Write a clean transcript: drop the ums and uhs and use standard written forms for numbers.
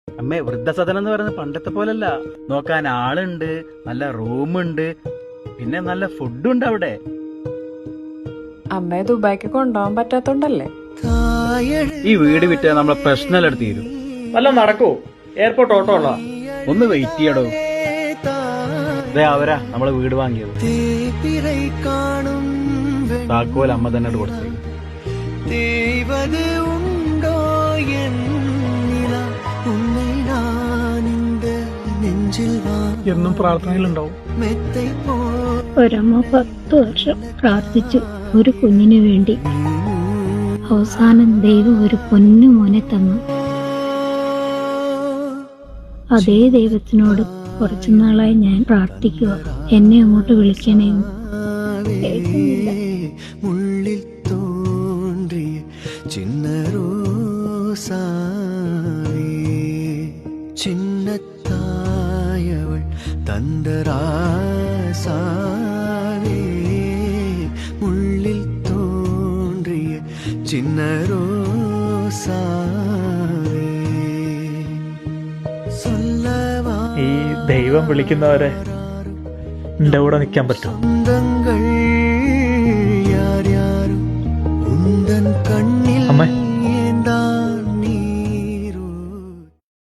അമ്മേ, വൃദ്ധസദനം എന്ന് പറയുന്നത് പണ്ടത്തെ പോലല്ല. നോക്കാൻ ആളുണ്ട്, നല്ല റൂമുണ്ട്, പിന്നെ നല്ല ഫുഡുണ്ട് അവിടെ. അമ്മയെ ദുബായിക്ക് കൊണ്ടുപോകാൻ പറ്റാത്തോണ്ടല്ലേ? ഈ വീട് വിറ്റ് നമ്മളെ പ്രശ്നം തീരും. വല്ല നടക്കൂ? എയർപോർട്ട് ഓട്ടോ ഉള്ള. ഒന്ന് വെയിറ്റ് ചെയ്യടോ. അവരാ നമ്മളെ വീട് വാങ്ങിയത്. താക്കോൽ അമ്മ തന്നെ കൊടുത്തേ. എന്നും പ്രാർത്ഥനയിലുണ്ടാവും. ഒരമ്മ 10 വർഷം പ്രാർത്ഥിച്ചു ഒരു കുഞ്ഞിനു വേണ്ടി. അവസാനം ദൈവം ഒരു പൊന്നു മോനെ തന്നു. അതേ ദൈവത്തിനോട് കുറച്ചു നാളായി ഞാൻ പ്രാർത്ഥിക്കുക, എന്നെ അങ്ങോട്ട് വിളിക്കണേ. കേൾക്കുന്നില്ല. മുള്ളിൽ തോன்றிய ചിന്ന റോസാവേ, ചിന്നത്തായവൾ തന്തരാസാവേ, മുള്ളിൽ തോன்றிய ചിന്ന റോസാവേ. ഈ ദൈവം വിളിക്കുന്നവരെ എന്റെ കൂടെ നിൽക്കാൻ പറ്റും.